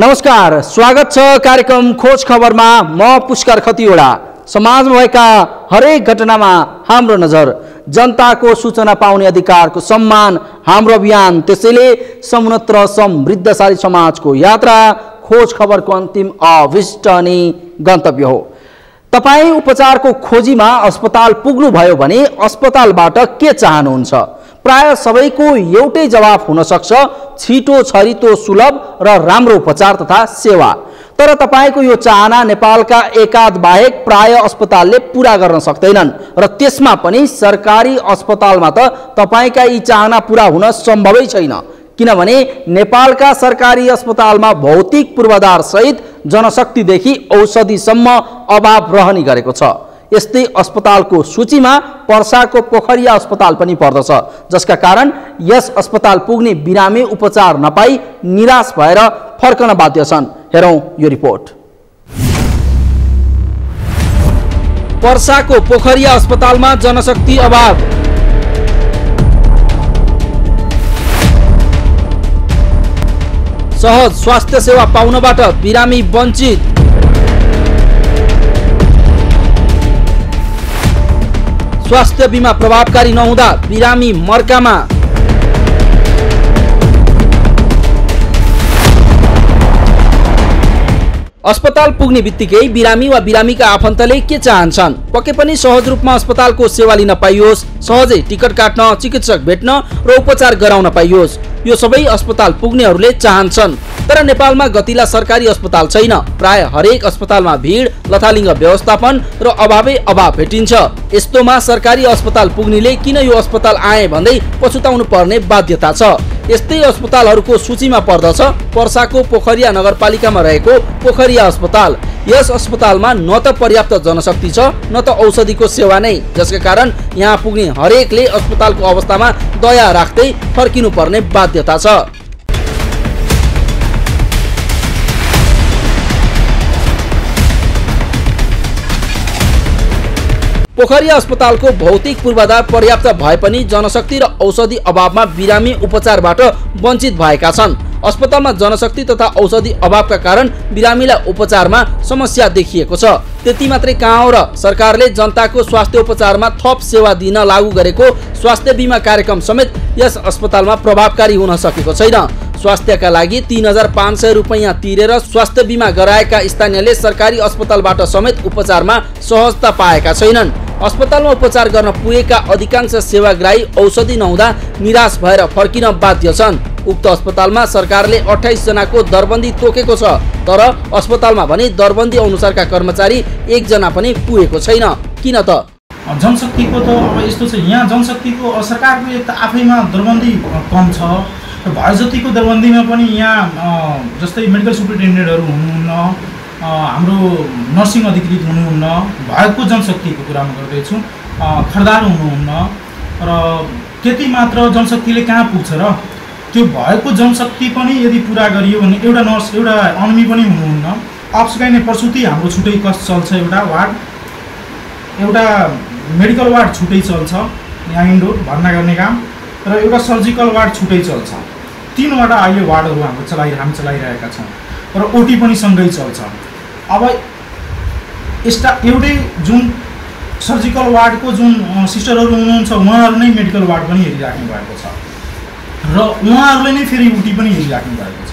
नमस्कार, स्वागत छ कार्यक्रम खोज खबरमा। म पुष्कर खतिवडा। समाजमा भएका हरेक घटनामा हाम्रो नजर, जनताको सूचना पाउने अधिकारको सम्मान हाम्रो अभियान। त्यसैले समुन्नत र समृद्धशाली समाजको यात्रा खोज खबरको अन्तिम अभिष्ट अनि गन्तव्य हो। तपाई उपचारको खोजीमा अस्पताल पुग्नुभयो भने अस्पतालबाट के चाहनुहुन्छ? प्राय सबैको एउटै जवाफ हुन सक्छ, छिटो, छरितो, सुलभ र राम्रो उपचार तथा सेवा। तर तपाईको यो चाहना नेपालका एकाध बाहेक प्राय अस्पतालले पूरा गर्न सक्दैनन् र त्यसमा पनि सरकारी अस्पतालमा त तपाईका यी चाहना पूरा हुन सम्भवै छैन, किनभने नेपालका सरकारी अस्पतालमा भौतिक पूर्वाधार सहित जनशक्तिदेखि औषधिसम्म अभाव रहने गरेको छ। यस्तै अस्पतालको सूचीमा पर्साको पोखरिया अस्पताल पनि पर्दछ, जसका कारण यस अस्पताल पुग्ने बिरामी उपचार नपाई निराश भएर फर्कन बाध्य छन्। हेरौं यो रिपोर्ट। पर्साको पोखरिया अस्पतालमा जनशक्ति अभाव। सहज स्वास्थ्य सेवा पाउनबाट बिरामी वञ्चित। स्वास्थ्य बीमा प्रभावकारी नहुँदा बिरामी मर्कामा। अस्पताल पुग्ने बित्तिकै बिरामी वा बिरामीका आफन्तले के चाहन्छन्? पक्कै पनि सहज रूपमा अस्पतालको सेवा लिन पाइयोस्, सहजै टिकट काट्न, चिकित्सक भेट्न र उपचार गराउन पाइयोस्। यो सबै अस्पताल पुग्नेहरूले चाहन्छन्। तर नेपालमा गतिला सरकारी अस्पताल छैन। प्राय हरेक अस्पतालमा भिड, लथालिङ्ग व्यवस्थापन र अभावै अभाव भेटिन्छ। यस्तोमा सरकारी अस्पताल पुग्नेले किन यो अस्पताल आए भन्दै पछुताउनु पर्ने बाध्यता छ। यस्तै अस्पतालहरूको सूचीमा पर्दछ पर्साको पोखरिया नगरपालिकामा रहेको पोखरिया अस्पताल। यस अस्पतालमा न त पर्याप्त जनशक्ति छ, न त औषधिको सेवा नै, जसका कारण यहाँ पुग्ने हरेकले अस्पतालको अवस्थामा दया राख्दै फर्किनु पर्ने बाध्यता छ। पोखरिया अस्पतालको भौतिक पूर्वाधार पर्याप्त भए पनि जनशक्ति र औषधि अभावमा बिरामी उपचारबाट वञ्चित भएका छन्। अस्पतालमा जनशक्ति तथा औषधि अभावका कारण बिरामीलाई उपचारमा समस्या देखिएको छ। त्यति मात्रै कहाँ हो र सरकारले जनताको स्वास्थ्य उपचारमा थप सेवा दिन लागू गरेको स्वास्थ्य बीमा कार्यक्रम समेत यस अस्पतालमा प्रभावकारी हुन सकेको छैन। स्वास्थ्यका लागि 3500 रुपैयाँ तिरेर स्वास्थ्य बीमा गराएका स्थानीयले सरकारी अस्पतालबाट समेत उपचारमा सहजता पाएका छैनन्। अस्पतालमा उपचार गर्न पुगेका अधिकांश सेवाग्राही औषधि नहुँदा निराश भएर फर्किन बाध्य छन्। उक्त अस्पतालमा सरकारले 28 जनाको दरबन्दी तोकेको छ, तर अस्पतालमा भने दरबन्दी अनुसारका कर्मचारी एकजना पनि पुगेको छैन। किन त? जनशक्तिको त अब यस्तो छ, यहाँ जनशक्तिको सरकारको एक त आफैमा दरबन्दी कम छ। भए जतिको दरबन्दीमा पनि यहाँ जस्तै मेडिकल सुपरिन्टेन्डेन्टहरू हुनुहुन्न, हाम्रो नर्सिङ अधिकृत हुनुहुन्न, भएको जनशक्तिको कुरा म गर्दैछु, खर्दार हुनुहुन्न र त्यति मात्र जनशक्तिले कहाँ पुग्छ र? त्यो भएको जनशक्ति पनि यदि पुरा गरियो भने एउटा नर्स, एउटा अनमी पनि हुनुहुन्न। अपसगाइने प्रसुति हाम्रो छुट्टै चल्छ, एउटा वार्ड, एउटा मेडिकल वार्ड छुट्टै चल्छ, यहाँ इन्डोर भर्ना गर्ने काम, र एउटा सर्जिकल वार्ड छुट्टै चल्छ। 3वटा अहिले वार्डहरू हामी चलाइरहेका छौँ र ओटी पनि सँगै चल्छ। अब एउटै जुन सर्जिकल वार्डको जुन सिस्टरहरू हुनुहुन्छ उहाँहरू नै मेडिकल वार्ड पनि हेरिराख्नु भएको छ र उहाँहरूले नै फेरि ओटी पनि हेरिराख्नु भएको छ।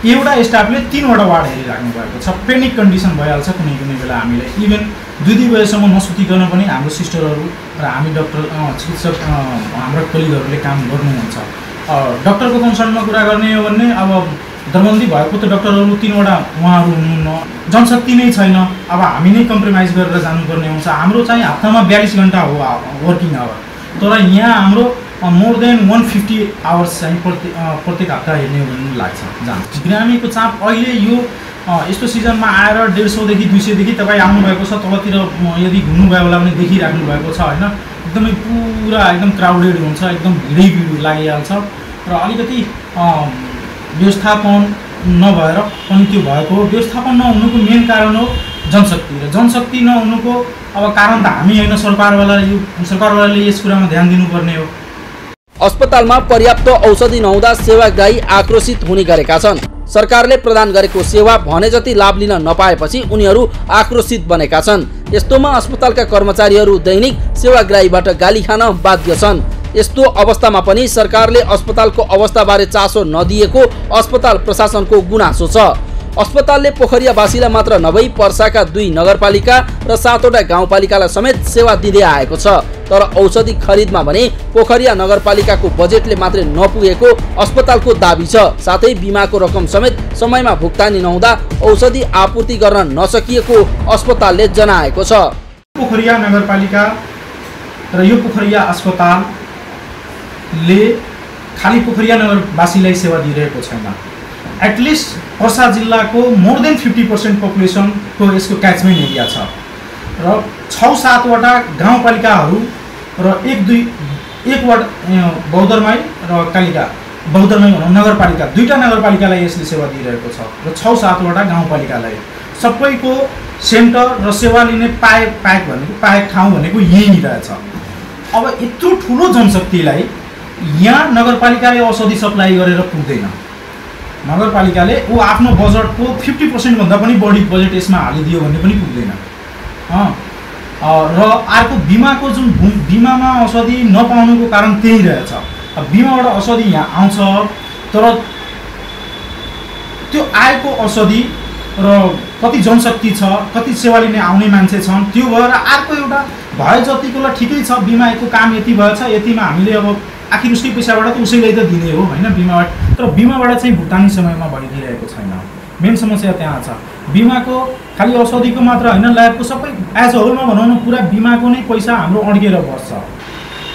एउटा स्टाफले 3वटा वार्ड हेरिराख्नु भएको छ। पेनिक कन्डिसन भइहाल्छ कुनै बेला हामीलाई। इभन 2 बजेसम्म नसुतिकन पनि हाम्रो सिस्टरहरू र हामी डक्टर चिकित्सक हाम्रो कलिगहरूले काम गर्नुहुन्छ। डक्टरको कन्सर्नमा कुरा गर्ने हो भने अब दरबन्दी भएको त डक्टरहरू 3वटा उहाँहरू हुनुहुन्न, जनशक्ति नै छैन। अब हामी नै कम्प्रोमाइज गरेर जानुपर्ने हुन्छ। हाम्रो चाहिँ हप्तामा 42 घन्टा हो वर्किङ आवर, तर यहाँ हाम्रो मोर देन 150 आवर्स चाहिँ प्रत्येक हप्ता हेर्ने हो भने लाग्छ जान्छ। बिरामीको चाप अहिले यो यस्तो सिजनमा आएर 150देखि 200देखि तपाईँ आउनुभएको छ, तलतिर यदि घुम्नुभयो होला भने देखिराख्नु भएको छ होइन, एकदमै पुरा एकदम क्राउडेड हुन्छ, एकदम भिड लागिहाल्छ र अलिकति व्यवस्थापन नभएर पनि त्यो भएको हो। व्यवस्थापन नहुनुको मेन कारण हो जनशक्ति, र जनशक्ति नहुनुको अब कारण त हामी होइन, सरकारवालाले यस कुरामा ध्यान दिनुपर्ने हो। अस्पतालमा पर्याप्त औषधि नहुँदा सेवाग्राही आक्रोशित हुने गरेका छन्। सरकारले प्रदान गरेको सेवा भने जति लाभ लिन नपाएपछि उनीहरू आक्रोशित बनेका छन्। यस्तोमा अस्पतालका कर्मचारीहरू दैनिक सेवाग्राहीबाट गाली खान बाध्य छन्। यस्तो अवस्थामा पनि सरकारले अस्पतालको अवस्थाबारे चासो नदिएको अस्पताल प्रशासनको गुनासो छ। अस्पतालले पोखरियावासीलाई मात्र नभई पर्साका 2 नगरपालिका र 7वटा गाउँपालिकालाई समेत सेवा दिँदै आएको छ। तर औषधि खरिदमा भने पोखरिया नगरपालिकाको बजेटले मात्रै नपुगेको अस्पतालको दाबी छ। साथै बिमाको रकम समेत समयमा भुक्तानी नहुँदा औषधि आपूर्ति गर्न नसकिएको अस्पतालले जनाएको छ। पोखरिया नगरपालिका र यो पोखरिया अस्पतालले खाली पोखरिया नगरवासीलाई सेवा दिइरहेको छैन। एटलिस्ट पर्सा जिल्लाको मोर देन 50% पपुलेसनको यसको क्याचमेन्ट एरिया छ र 6-7वटा गाउँपालिकाहरू र 1 वार्ड बौद्धरमाई र कालिका बौद्धरमाई नगरपालिका 2टा नगरपालिकालाई यसले सेवा दिइरहेको छ र 6-7वटा गाउँपालिकालाई सबैको सेन्टर र सेवा लिने पाएक ठाउँ भनेको यही रहेछ। अब यत्रो ठुलो जनशक्तिलाई यहाँ नगरपालिकाले औषधि सप्लाई गरेर पुग्दैन। नगरपालिकाले आफ्नो बजेटको 50% भन्दा पनि बढी बजेट यसमा हालिदियो भने पनि पुग्दैन। र अर्को बिमाको जुन बिमामा औषधि नपाउनुको कारण त्यही रहेछ। बिमाबाट औषधि यहाँ आउँछ तर त्यो आएको औषधि र कति जनशक्ति छ, कति सेवा लिने आउने मान्छे छन्, त्यो भएर अर्को एउटा भए जतिकोलाई ठिकै छ, बिमाको काम यति भएछ, यतिमा हामीले अब आखिर उसकै पैसाबाट त उसैलाई त दिने हो होइन बिमाबाट। तर बिमाबाट चाहिँ भुक्तानी समयमा भइदिरहेको छैन। मेन समस्या त्यहाँ छ। बिमाको खालि औषधिको मात्र होइन, ल्याबको सबै एज अ होलमा भनौँ न पुरा बिमाको नै पैसा हाम्रो अड्केर बस्छ।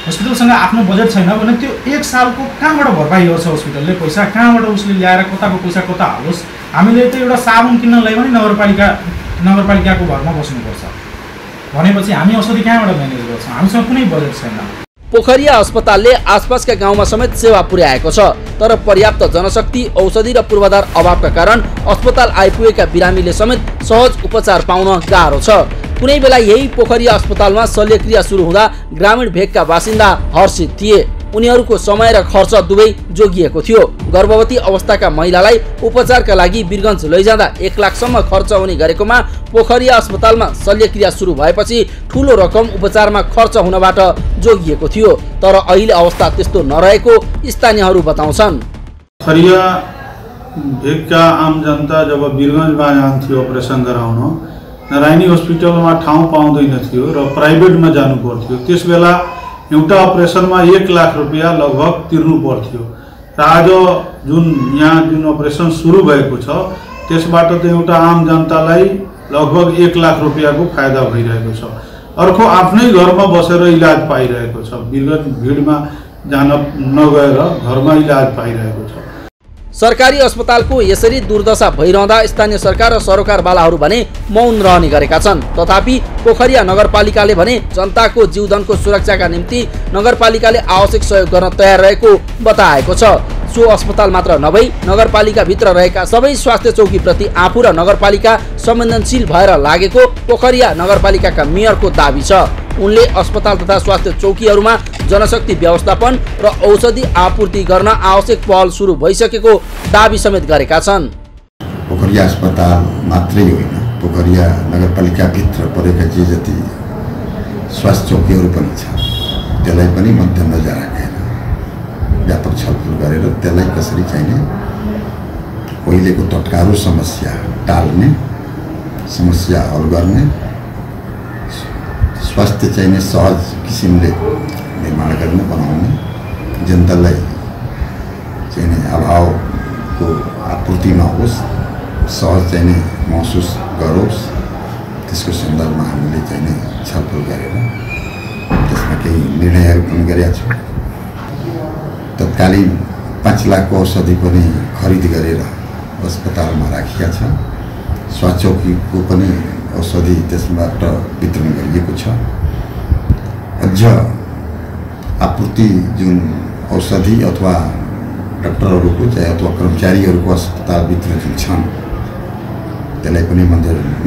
हस्पिटलसँग आफ्नो बजेट छैन भने त्यो 1 सालको कहाँबाट भरपाई गर्छ हस्पिटलले पैसा, कहाँबाट उसले ल्याएर कताको पैसा कता हालोस्। हामीले त एउटा साबुन किन्न ल्यायो भने नगरपालिकाको भरमा बस्नुपर्छ भनेपछि हामी औषधि कहाँबाट म्यानेज गर्छौँ? हामीसँग कुनै बजेट छैन। पोखरिया अस्पतालले आसपासका गाउँमा समेत सेवा पुर्याएको छ। तर पर्याप्त जनशक्ति, औषधि र पूर्वाधार अभावका कारण अस्पताल आइपुगेका बिरामीले समेत सहज उपचार पाउन गाह्रो छ। कुनै बेला यही पोखरिया अस्पतालमा शल्यक्रिया सुरु हुँदा ग्रामीण भेगका बासिन्दा हर्षित थिए। उनीहरूको समय र खर्च दुवै जोगिएको थियो। गर्भवती अवस्थाका महिलालाई उपचारका लागि वीरगञ्ज लैजाँदा 1 लाखसम्म खर्च हुने गरेकोमा पोखरिया अस्पतालमा शल्यक्रिया सुरु भएपछि ठूलो रकम उपचारमा खर्च हुनबाट जोगिएको थियो। तर अहिले अवस्था त्यस्तो नरहेको स्थानीयहरू बताउँछन्। पोखरिया भेगका आम जनता जब वीरगञ्जमा जान्थ्यो अपरेसन गराउन, नारायणी हस्पिटलमा ठाउँ पाउँदैन थियो र प्राइभेटमा जानु पर्थ्यो। त्यसबेला एउटा अपरेसनमा 1 लाख रुपियाँ लगभग तिर्नु पर्थ्यो र आज जुन अपरेसन सुरु भएको छ त्यसबाट त एउटा आम जनतालाई लगभग 1 लाख रुपियाँको फाइदा भइरहेको छ। अर्को आफ्नै घरमा बसेर इलाज पाइरहेको छ, भिडमा जान नगएर घरमा इलाज पाइरहेको छ। सरकारी अस्पतालको यसरी दुर्दशा भइरहँदा स्थानीय सरकार र सरोकारवालाहरू भने मौन रहने गरेका छन्। तथापि पोखरिया नगरपालिकाले भने जनताको जीवधनको सुरक्षाका निम्ति नगरपालिकाले आवश्यक सहयोग गर्न तयार रहेको बताएको छ। सो अस्पताल मात्र नभई नगरपालिका भित्र रहेका सबै स्वास्थ्य चौकीप्रति आफू र नगरपालिका संवेदनशील भएर लागेको पोखरिया नगरपालिकाका मेयरको दाबी छ। उनले अस्पताल तथा स्वास्थ्य चौकीहरूमा जनशक्ति व्यवस्थापन र औषधि आपूर्ति गर्न आवश्यक पहल सुरु भइसकेको दाबी समेत गरेका छन्। पोखरिया अस्पताल मात्रै होइन, पोखरिया नगरपालिका भित्र परेका जे जति स्वास्थ्य चौकीहरू पनि छ त्यसलाई पनि मध्यनजर राखेर व्यापक छलफल गरेर त्यसलाई कसरी चाहिने अहिलेको तत्काल समस्या टाल्ने, समस्या हल गर्ने, स्वास्थ्य चाहिने सहज किसिमले निर्माण गर्ने, बनाउने, जनतालाई चाहिने अभावको आपूर्ति नहोस्, सहज चाहिने महसुस गरोस्, त्यसको सन्दर्भमा हामीले चाहिने छलफल गरेर त्यसमा केही निर्णयहरू पनि गरेका छौँ। तत्कालीन 5 लाखको औषधि पनि खरिद गरेर अस्पतालमा राखिएका छ। स्वास्थ्य चौकीको पनि औषधि त्यसबाट वितरण गरिएको छ। अझ आपूर्ति जुन औषधि अथवा डाक्टरहरूको चाहिँ अथवा कर्मचारीहरूको अस्पतालभित्र जुन छन् त्यसलाई पनि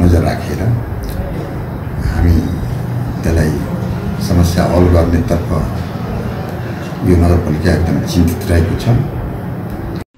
नजर राखेर हामी त्यसलाई समस्या हल गर्नेतर्फ यो नगरपालिका एकदम चिन्तित रहेको छ।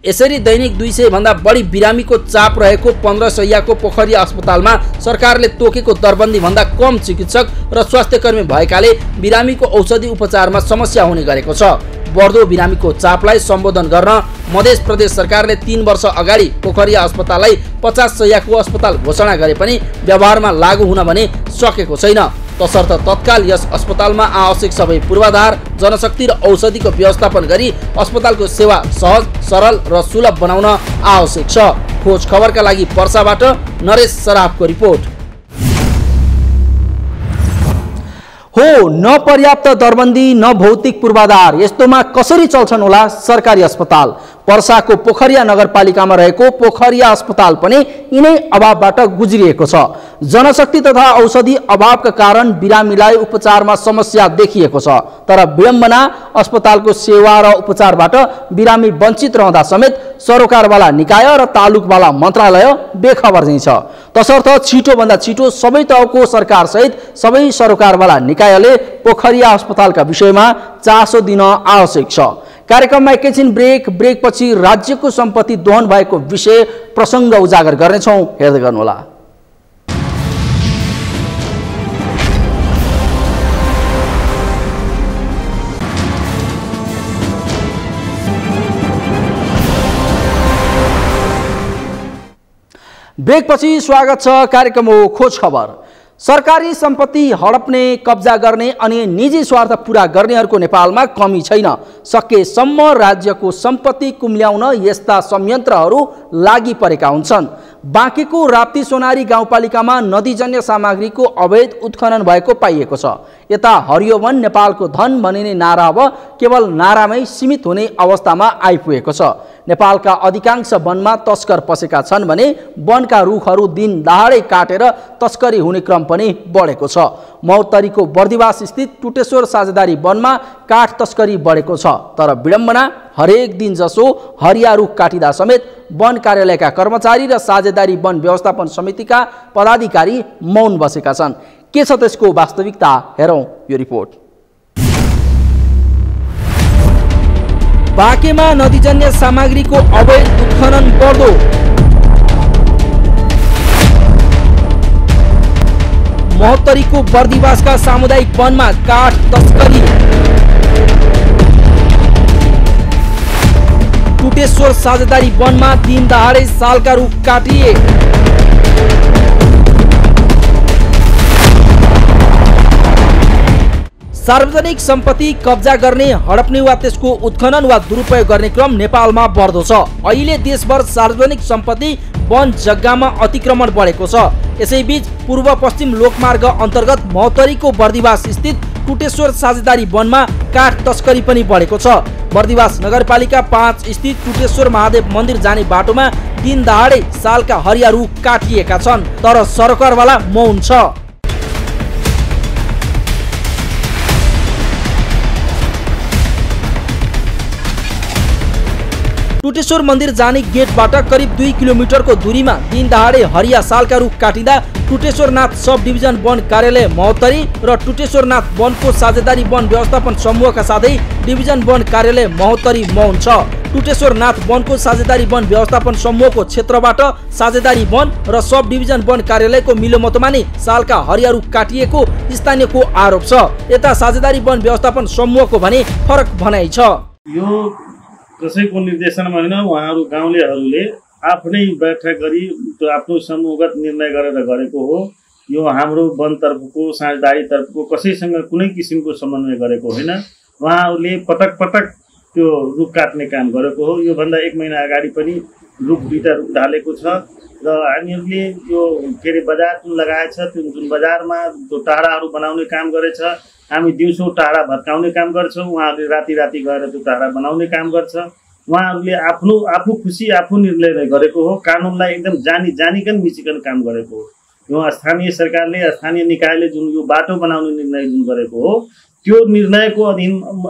यसरी दैनिक 200 भन्दा बढी बिरामीको चाप रहेको 15 शैय्याको पोखरिया अस्पतालमा सरकारले तोकेको दरबन्दी भन्दा कम चिकित्सक र स्वास्थ्यकर्मी भएकाले बिरामीको औषधि उपचारमा समस्या हुने गरेको छ। बढ्दो बिरामीको चापलाई सम्बोधन गर्न मध्य प्रदेश सरकारले 3 वर्ष अगाडि पोखरिया अस्पताललाई 50 शैय्याको अस्पताल घोषणा गरे पनि व्यवहारमा लागू हुन भने सकेको छैन। तसर्थ तत्काल यस अस्पतालमा आवश्यक सबै पूर्वाधार, जनशक्ति र औषधिको व्यवस्थापन गरी अस्पतालको सेवा सहज, सरल र सुलभ बनाउन आवश्यक छ। खोज खबरका लागि पर्साबाट नरेश सराफको रिपोर्ट। हो न पर्याप्त दरबन्दी न भौतिक पूर्वाधार, यस्तोमा कसरी चल्छन् होला सरकारी अस्पताल? पर्साको पोखरिया नगरपालिकामा रहेको पोखरिया अस्पताल पनि यिनै अभावबाट गुज्रिएको छ। जनशक्ति तथा औषधि अभावका कारण बिरामीलाई उपचारमा समस्या देखिएको छ। तर विडम्बना, अस्पतालको सेवा र उपचारबाट बिरामी वञ्चित रहँदा समेत सरोकारवाला निकाय र तालुकवाला मन्त्रालय बेखबर नै छ। तसर्थ छिटोभन्दा छिटो सबै तहको सरकार सहित सबै सरोकारवाला निकायले पोखरिया अस्पतालका विषयमा चासो दिन आवश्यक छ। कार्यक्रममा एकैछिन ब्रेकपछि राज्यको सम्पत्ति दोहन भएको विषय प्रसङ्ग उजागर गर्नेछौँ, हेर्दै गर्नुहोला। ब्रेकपछि स्वागत छ। कार्यक्रम हो खोज खबर। सरकारी सम्पत्ति हडप्ने, कब्जा गर्ने अनि निजी स्वार्थ पूरा गर्नेहरूको नेपालमा कमी छैन। सकेसम्म राज्यको सम्पत्ति कुम्ल्याउन यस्ता संयन्त्रहरू लागि परेका हुन्छन्। बाँकीको राप्ती सोनारी गाउँपालिकामा नदीजन्य सामग्रीको अवैध उत्खनन भएको पाइएको छ। यता हरियो वन नेपालको धन भनिने नारा अब केवल नारामै सीमित हुने अवस्थामा आइपुगेको छ। नेपालका अधिकांश वनमा तस्कर पसेका छन् भने वनका रुखहरू दिन दहाडै काटेर तस्करी हुने क्रम पनि बढेको छ। मौतरीको बर्दिवास स्थित टुटेश्वर साझेदारी वनमा काठ तस्करी बढेको छ। तर विडम्बना, हरेक दिन जसो हरिया रुख काटिँदा समेत वन कार्यालयका कर्मचारी र साझेदारी वन व्यवस्थापन समितिका पदाधिकारी मौन बसेका छन्। के छ त्यसको वास्तविकता, हेरौँ यो रिपोर्ट। बाँकेमा नदीजन्य सामग्रीको अवैध उत्खनन बढ्दो। महोत्तरीको बर्दिवासका सामुदायिक वनमा काठ तस्करी। टुटेश्वर साझेदारी वनमा दिन दहाडै सालका रुख काटिए। सार्वजनिक सम्पत्ति कब्जा गर्ने, हडप्ने वा त्यसको उत्खनन वा दुरुपयोग गर्ने क्रम नेपालमा बढ्दो छ। अहिले देशभर सार्वजनिक सम्पत्ति वन जग्गामा अतिक्रमण बढेको छ। यसैबीच पूर्व पश्चिम लोकमार्ग अन्तर्गत महोत्तरीको बर्दिवास स्थित टुटेश्वर साझेदारी वनमा काठ तस्करी पनि बढेको छ। बर्दिवास नगरपालिका 5 स्थित टुटेश्वर महादेव मन्दिर जाने बाटोमा दिन दहाडै सालका हरिया रुख काटिएका छन्। तर सरकारवाला मौन छ। टुटेश्वर मन्दिर जाने गेटबाट करिब 2 किलोमिटरको दूरीमा दिन दहाडै हरिया सालका रुख काटिँदा टुटेश्वरनाथ सब डिभिजन वन कार्यालय महोत्तरी र टुटेश्वरनाथ वनको साझेदारी वन व्यवस्थापन समूहका साथै डिभिजन वन कार्यालय महोत्तरी मौन छ। टुटेश्वरनाथ वनको साझेदारी वन व्यवस्थापन समूहको क्षेत्रबाट साझेदारी वन र सब डिभिजन वन कार्यालयको मिलोमतोमा नै सालका हरिया रुख काटिएको स्थानीयको आरोप छ। यता साझेदारी वन व्यवस्थापन समूहको भने फरक भनाइ छ। यो कसैको निर्देशनमा होइन, उहाँहरू गाउँलेहरूले आफ्नै बैठक गरी आफ्नो समूहगत निर्णय गरेर गरेको हो। यो हाम्रो वन तर्फको, साझेदारी तर्फको कसैसँग कुनै किसिमको समन्वय गरेको होइन। उहाँहरूले पटक पटक त्यो रुख काट्ने काम गरेको हो। योभन्दा 1 महिना अगाडि पनि रुख 2टा रुख ढालेको छ र हामीहरूले यो के अरे बजार जुन लगाएछ, त्यो जुन बजारमा त्यो टाढाहरू बनाउने काम गरेछ। हामी दिउँसो टाढा भत्काउने काम गर्छौँ, उहाँहरूले राति राति गएर त्यो टाढा बनाउने काम गर्छ। उहाँहरूले आफू खुसी आफू निर्णय गरेको हो। कानुनलाई एकदम जानिकन मिचिकन काम गरेको हो। यो स्थानीय सरकारले, स्थानीय निकायले जुन यो बाटो बनाउने निर्णय जुन गरेको हो, त्यो निर्णयको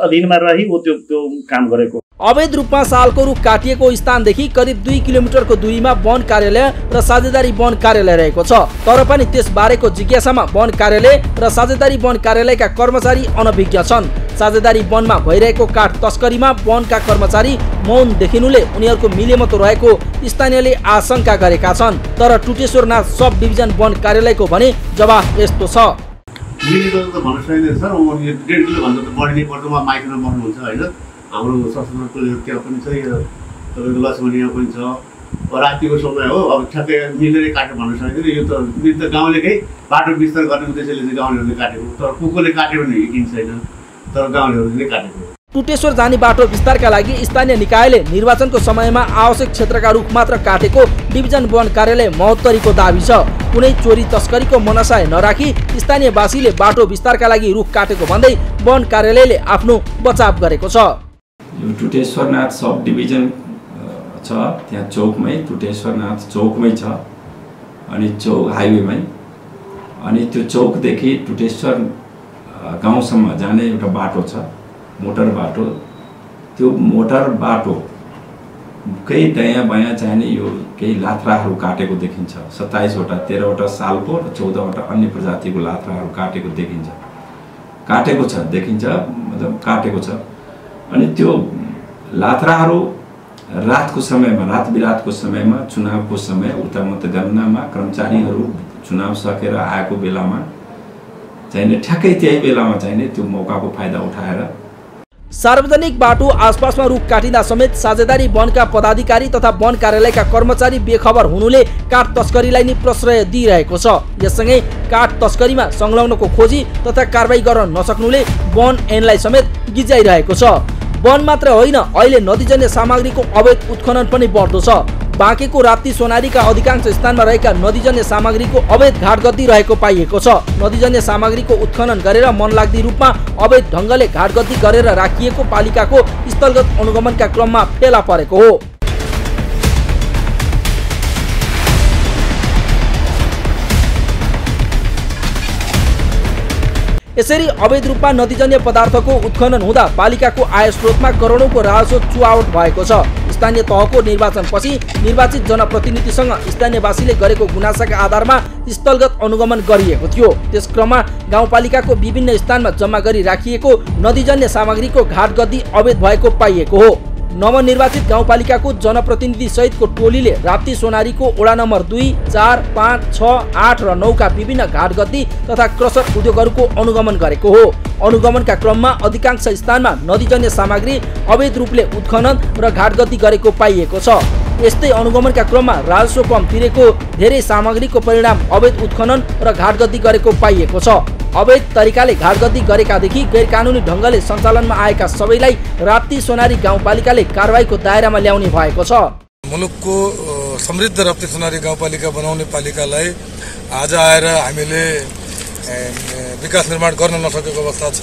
अधीनमा रही वो त्यो काम गरेको। अवैध रूपमा सालको रुख काटिएको स्थानदेखि करिब 2 किलोमिटरको दूरीमा वन कार्यालय र साझेदारी वन कार्यालय रहेको छ। तर पनि त्यसबारेको जिज्ञासामा वन कार्यालय र साझेदारी वन कार्यालयका कर्मचारी अनभिज्ञ छन्। साझेदारी वनमा भइरहेको काठ तस्करीमा वनका कर्मचारी मौन देखिनुले उनीहरूको मिलेमतो रहेको स्थानीयले आशंका गरेका छन्। तर टुटेश्वरनाथ सब डिभिजन वन कार्यालयको भने जवाफ यस्तो छ। मिलेको त भन्न सकिँदैन सर, 1.5 किलो भन्दा त बढी नै पर्छ, उहाँ माइक्रोमा बस्नुहुन्छ होइन। हाम्रो सशस्त्र टोलीहरू त्यहाँ पनि छ, तपाईँको लक्ष्मणीमा पनि छ। रातिको समय हो, अब ठ्याक्कै मिलेरै काट्यो भन्न सकिँदैन। यो त गाउँलेकै बाटो विस्तार गर्ने उद्देश्यले चाहिँ गाउँलेहरूले काटेको, तर कुकुरले काट्यो भने यकिन छैन, तर गाउँलेहरूले नै काटेको। टुटेश्वर जाने बाटो विस्तारका लागि स्थानीय निकायले निर्वाचनको समयमा आवश्यक क्षेत्रका रुख मात्र काटेको डिभिजन वन कार्यालय महोत्तरीको दाबी छ। कुनै चोरी तस्करीको मनसाय नराखी स्थानीयवासीले बाटो विस्तारका लागि रुख काटेको भन्दै वन कार्यालयले आफ्नो बचाव गरेको छ। यो टुटेश्वरनाथ सब डिभिजन छ, त्यहाँ चौकमै टुटेश्वरनाथ चौकमै छ, अनि चौक हाइवेमै। अनि त्यो चौकदेखि टुटेश्वर गाउँसम्म जाने एउटा बाटो छ, मोटर बाटो। त्यो मोटर बाटो केही दायाँ बायाँ चाहिने यो केही लाथ्राहरू काटेको देखिन्छ। 27वटा 13वटा सालको र 14वटा अन्य प्रजातिको लाथ्राहरू काटेको देखिन्छ, देखिन्छ मतलब काटेको छ। अनि त्यो लाथ्राहरू रातको समयमा, रात बिरातको समयमा, चुनावको समय उता मतगणनामा कर्मचारीहरू चुनाव सकेर आएको बेलामा चाहिने ठ्याक्कै त्यही बेलामा चाहिने त्यो मौकाको फाइदा उठाएर सार्वजनिक बाटो आसपासमा रुख काटिँदा समेत साझेदारी वनका पदाधिकारी तथा वन कार्यालयका कर्मचारी बेखबर हुनुले काठ तस्करीलाई नै प्रश्रय दिइरहेको छ। यससँगै काठ तस्करीमा संलग्नको खोजी तथा कारबाही गर्न नसक्नुले वन ऐनलाई समेत गिज्याइरहेको छ। वन मात्र होइन, अहिले नदीजन्य सामग्रीको अवैध उत्खनन पनि बढ्दो छ। बाँकेको राप्ती सोनारीका अधिकांश स्थानमा रहेका नदीजन्य सामग्रीको अवैध घाटगद्दी रहेको पाइएको छ। नदीजन्य सामग्रीको उत्खनन गरेर मनलाग्दी रूपमा अवैध ढङ्गले घाटगद्दी गरेर राखिएको पालिकाको स्थलगत अनुगमनका क्रममा फेला परेको हो। यसरी अवैध रूपमा नदीजन्य पदार्थको उत्खनन हुँदा पालिकाको आय स्रोतमा करोडौंको राजस्व चुहावट भएको छ। स्थानीय तहको निर्वाचनपछि निर्वाचित जनप्रतिनिधिसँग स्थानीयवासीले गरेको गुनासाका आधारमा स्थलगत अनुगमन गरिएको थियो। त्यस क्रममा गाउँपालिकाको विभिन्न स्थानमा जम्मा गरी राखिएको नदीजन्य सामग्रीको घाटगद्दी अवैध भएको पाइएको हो। नवनिर्वाचित गाउँपालिकाको जनप्रतिनिधि सहितको टोलीले राप्ती सोनारीको वडा नम्बर 2, 4, 5, 6, 8 र 9 का विभिन्न घाटगद्दी तथा क्रसर उद्योगहरूको अनुगमन गरेको हो। अनुगमनका क्रममा अधिकांश स्थानमा नदीजन्य सामग्री अवैध रूपले उत्खनन र घाटगद्दी गरेको पाइएको छ। यस्तै अनुगमनका क्रममा राजस्व कम तिरेको धेरै सामग्रीको परिणाम अवैध उत्खनन र घाटगद्दी गरेको पाइएको छ। अवैध तरिकाले घाटगद्दी गरेकादेखि गैरकानुनी ढङ्गले सञ्चालनमा आएका सबैलाई राप्ती सोनारी गाउँपालिकाले कारबाहीको दायरामा ल्याउने भएको छ। मुलुकको समृद्ध राप्ती सोनारी गाउँपालिका बनाउने पालिकालाई आज आएर हामीले विकास निर्माण गर्न नसकेको अवस्था छ।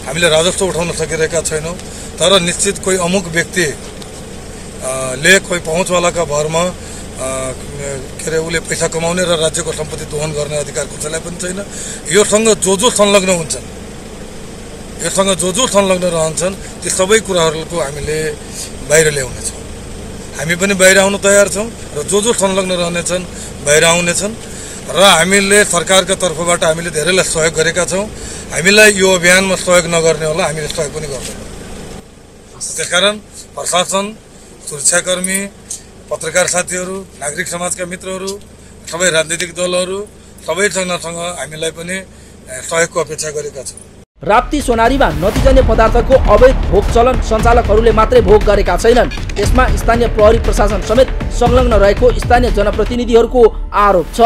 हामीले राजस्व उठाउन सकिरहेका छैनौँ। तर निश्चित कोही अमुक व्यक्ति ले कोही पहुँचवालाका भरमा के अरे उसले पैसा कमाउने र राज्यको सम्पत्ति दोहन गर्ने अधिकार कसैलाई पनि छैन। योसँग जो संलग्न हुन्छन्, योसँग जो संलग्न रहन्छन्, ती सबै कुराहरूको हामीले बाहिर ल्याउनेछौँ। हामी पनि बाहिर आउन तयार छौँ र जो संलग्न रहनेछन् बाहिर आउनेछन्। र हामीले सरकारका तर्फबाट हामीले धेरैलाई सहयोग गरेका छौँ। हामीलाई यो अभियानमा सहयोग नगर्ने होला, हामीले सहयोग पनि गर्दैनौँ। त्यसकारण प्रशासन, सुरक्षाकर्मी, पत्रकार साथीहरू, नागरिक समाजका मित्रहरू, सबै राजनीतिक दलहरू सबैसँग हामीलाई पनि सहयोगको अपेक्षा गरेका छौँ। राप्ती सोनारीमा नदीजन्य पदार्थको अवैध भोग चलन सञ्चालकहरूले मात्रै भोग गरेका छैनन्, यसमा स्थानीय प्रहरी प्रशासन समेत संलग्न रहेको स्थानीय जनप्रतिनिधिहरूको आरोप छ।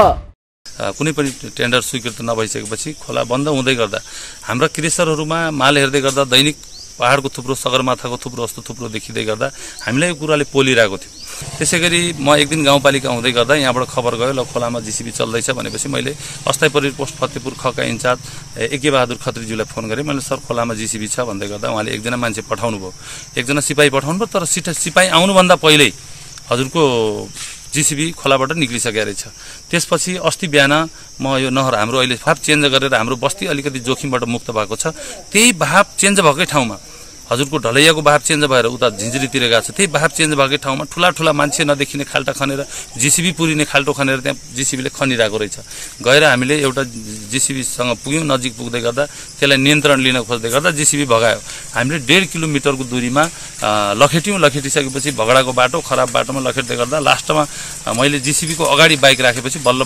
कुनै पनि टेन्डर स्वीकृत नभइसकेपछि खोला बन्द हुँदै गर्दा हाम्रा क्रेसरहरूमा माल हेर्दै गर्दा दैनिक पहाडको थुप्रो, सगरमाथाको थुप्रो यस्तो थुप्रो देखिँदै गर्दा हामीलाई यो कुराले पोलिरहेको थियो। त्यसै गरी म एक दिन गाउँपालिका हुँदै गर्दा यहाँबाट खबर गयो ल खोलामा जीसीबी चल्दैछ भनेपछि मैले अस्थायी प्रहरी पोस्ट फतेपुर खका इन्चार्ज एके बहादुर खत्रीज्यूलाई फोन गरेँ। मैले सर खोलामा जीसीबी छ भन्दै गर्दा उहाँले एकजना मान्छे पठाउनु भयो, एकजना सिपाही पठाउनु भयो। तर सिपाही आउनुभन्दा पहिल्यै हजुरको जीसीबी खोलाबाट निक्लिसकेको रहेछ। त्यसपछि अस्ति बिहान म यो नहर हाम्रो अहिले भाव चेन्ज गरेर हाम्रो बस्ती अलिकति जोखिमबाट मुक्त भएको छ। त्यही भाव चेन्ज भएकै ठाउँमा हजुरको ढलैयाको भाग चेन्ज भएर उता झिन्झिरीतिर गएको छ। त्यही भाग चेन्ज भएकै ठाउँमा ठुला मान्छे नदेखिने खाल्टा खनेर जिसिबी पुरिने खाल्टो खनेर त्यहाँ जिसिबीले खनिरहेको रहेछ। गएर हामीले एउटा जिसिबीसँग पुग्यौँ, नजिक पुग्दै गर्दा त्यसलाई नियन्त्रण लिन खोज्दै गर्दा जिसिबी भगायो। हामीले 1.5 किलोमिटरको दूरीमा लखेटिसकेपछि भगडाको बाटो खराब बाटोमा लखेट्दै गर्दा लास्टमा मैले जिसिबीको अगाडि बाइक राखेपछि बल्ल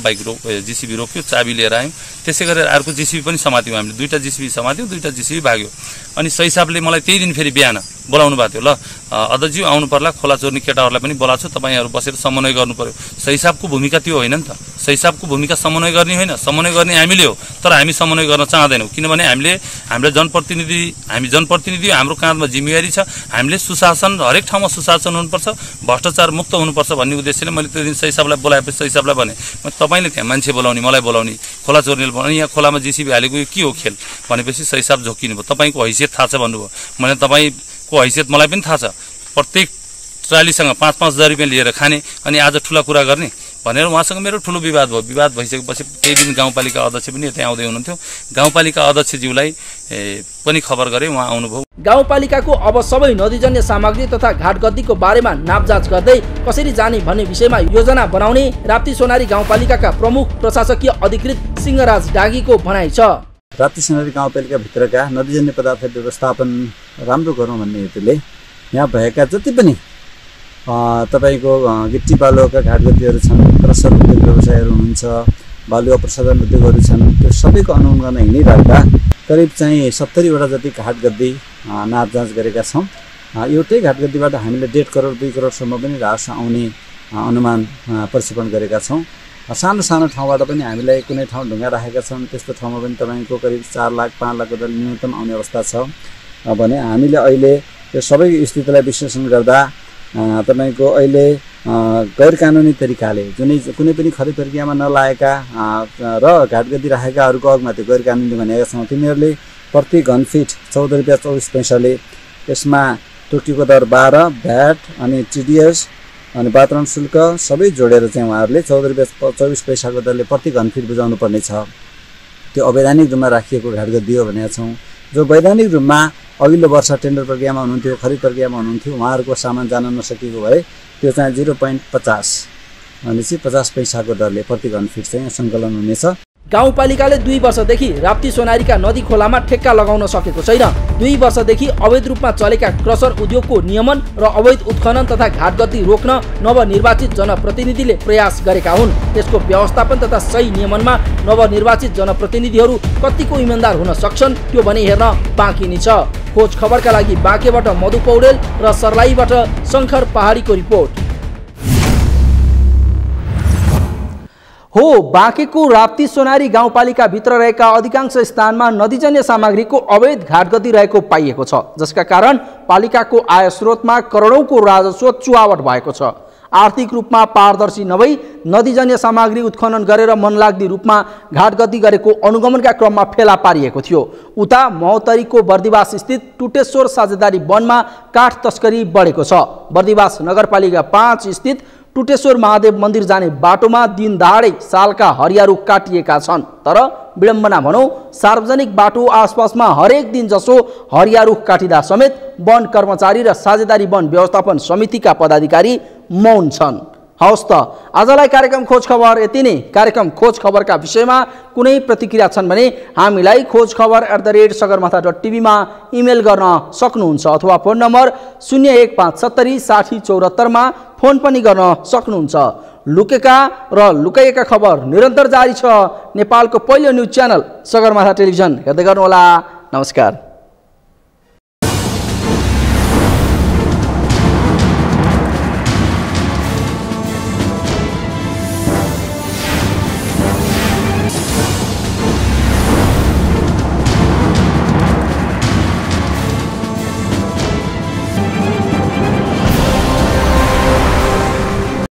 जिसिबी रोक्यो, चाबी लिएर आयौँ। त्यसै गरेर अर्को जिसिबी पनि समात्यौँ हामीले, 2टा जिसिबी समात्यौँ, 2टा जिसिबी भाग्यो। अनि सही हिसाबले मलाई त्यही दिन फेरि बिहान बोलाउनु भएको थियो, ल अध्यक्षज्यू आउनु पर्ला, खोला चोर्ने केटाहरूलाई पनि बोलाएको छु, तपाईँहरू बसेर समन्वय गर्नु पर्यो। सही हिसाबको भूमिका त्यो होइन नि त। सही हिसाबको भूमिका समन्वय गर्ने होइन, समन्वय गर्ने हामीले हो, तर हामी समन्वय गर्न चाहँदैनौँ। किनभने हाम्रो जनप्रतिनिधि हाम्रो काँधमा जिम्मेवारी छ। हामीले सुशासन, हरेक ठाउँमा सुशासन हुनुपर्छ, भ्रष्टाचार मुक्त हुनुपर्छ भन्ने उद्देश्यले मैले त्यो दिन सही हिसाबलाई बोलाएपछि सही हिसाबलाई भने तपाईँले त्यहाँ मान्छे बोलाउने, मलाई बोलाउने, खोला चोर्ने भने यहाँ खोलामा जिसिबी हालेको यो के हो खेल भनेपछि सही हिसाब झोकिनु भयो। तपाईँको हैसियत थाहा छ भन्नुभयो। मैले तपाईँको हैसियत मलाई पनि थाहा छ, प्रत्येक ट्रालीसँग 5-5 हजार रुपियाँ लिएर खाने अनि आज ठुला कुरा गर्ने भनेर उहाँसँग मेरो ठुलो विवाद भयो। विवाद भइसकेपछि त्यही दिन गाउँपालिका अध्यक्ष पनि त्यहाँ आउँदै हुनुहुन्थ्यो। गाउँपालिका अध्यक्षज्यूलाई पनि खबर गरे, उहाँ आउनुभयो। गाउँपालिकाको अब सबै नदीजन्य सामग्री तथा घाटगद्दीको बारेमा नापजाँच गर्दै कसरी जाने भन्ने विषयमा योजना बनाउने राप्ती सोनारी गाउँपालिकाका प्रमुख प्रशासकीय अधिकृत सिंहराज डागीको भनाइ छ। राप्ती सोनारी गाउँपालिकाभित्रका नदीजन्य पदार्थ व्यवस्थापन राम्रो गरौँ भन्ने हेतुले यहाँ भएका जति पनि तपाईँको गिट्टी बालुवाका घाटगद्दीहरू छन्, क्रसर उद्योग व्यवसायहरू हुनुहुन्छ, बालुवा प्रसाधन उद्योगहरू छन्, त्यो सबैको अनुगमन गर्न हिँडिराख्दा करिब चाहिँ 70वटा जति घाटगद्दी नापजाँच गरेका छौँ। एउटै घाटगद्दीबाट हामीले 1.5 करोड 2 करोडसम्म पनि राजस्व आउने अनुमान प्रक्षेपण गरेका छौँ। सानो ठाउँबाट पनि हामीलाई कुनै ठाउँ ढुङ्गा राखेका छन्, त्यस्तो ठाउँमा पनि तपाईँको करिब 4 लाख 5 लाखको त न्यूनतम आउने अवस्था छ भने हामीले अहिले यो सबै स्थितिलाई विश्लेषण गर्दा तपाईँको अहिले गैर कानुनी तरिकाले कुनै पनि खरिद प्रक्रियामा नलागेका र घाटगद्दी राखेकाहरूको हकमा त्यो गैर कानुनी भनेका छौँ। तिनीहरूले प्रति घनफिट 14 रुपियाँ 24 पैसाले, यसमा टोकीको दर 12, भ्याट अनि टिडिएस अनि वातावरण शुल्क सबै जोडेर चाहिँ उहाँहरूले 14 रुपियाँ 24 पैसाको दरले प्रति घनफिट बुझाउनु पर्ने छ। त्यो अवैधानिक रूपमा राखिएको घाटगद्दी हो भनेका छौँ। जो वैधानिक रूपमा अघिल्लो वर्ष टेन्डर प्रक्रियामा हुनुहुन्थ्यो, खरिद प्रक्रियामा हुनुहुन्थ्यो, उहाँहरूको सामान जान नसकेको भए त्यो चाहिँ 0.50 भनेपछि 50 पैसाको दरले प्रति घनफिट चाहिँ सङ्कलन हुनेछ। गाउँपालिकाले 2 वर्षदेखि राप्ती सोनारीका नदी खोलामा ठेक्का लगाउन सकेको छैन। 2 वर्षदेखि अवैध रूपमा चलेका क्रसर उद्योगको नियमन र अवैध उत्खनन तथा घाटगद्दी रोक्न नवनिर्वाचित जनप्रतिनिधिले प्रयास गरेका हुन्। त्यसको व्यवस्थापन तथा सही नियमनमा नवनिर्वाचित जनप्रतिनिधिहरू कतिको इमानदार हुन सक्छन् त्यो भने हेर्न बाँकी नै छ। खोज खबरका लागि बाँकेबाट मधु पौडेल र सर्लाहीबाट शङ्कर पहाडीको रिपोर्ट। हो, बाँकेको राप्ती सोनारी गाउँपालिका भित्र रहेका अधिकांश स्थानमा नदीजन्य सामग्रीको अवैध घाटगद्दी रहेको पाइएको छ, जसका कारण पालिकाको आय स्रोतमा करोडौंको राजस्व चुहावट भएको छ। आर्थिक रूपमा पारदर्शी नभई नदीजन्य सामग्री उत्खनन गरेर मनलाग्दी रूपमा घाटगद्दी गरेको अनुगमनका क्रममा फेला पारिएको थियो। उता महोत्तरीको बर्दिवास स्थित टुटेश्वर साझेदारी वनमा काठ तस्करी बढेको छ। बर्दिवास नगरपालिका 5 स्थित टुटेश्वर महादेव मन्दिर जाने बाटोमा दिन दहाडै सालका हरियारू काटिएका छन्। तर विडम्बना भनौँ, सार्वजनिक बाटो आसपासमा हरेक दिन जसो हरियारू काटिँदा समेत वन कर्मचारी र साझेदारी वन व्यवस्थापन समितिका पदाधिकारी मौन छन्। हवस् त, आजलाई कार्यक्रम खोज खबर यति नै। कार्यक्रम खोज खबरका विषयमा कुनै प्रतिक्रिया छन् भने हामीलाई खोजखबर@sagarmatha.tv मा इमेल गर्न सक्नुहुन्छ अथवा फोन नम्बर 01570 60 74 मा फोन पनि गर्न सक्नुहुन्छ। लुकेका र लुकाइएका खबर निरन्तर जारी छ। नेपालको पहिलो न्युज च्यानल सगरमाथा टेलिभिजन हेर्दै गर्नुहोला। नमस्कार।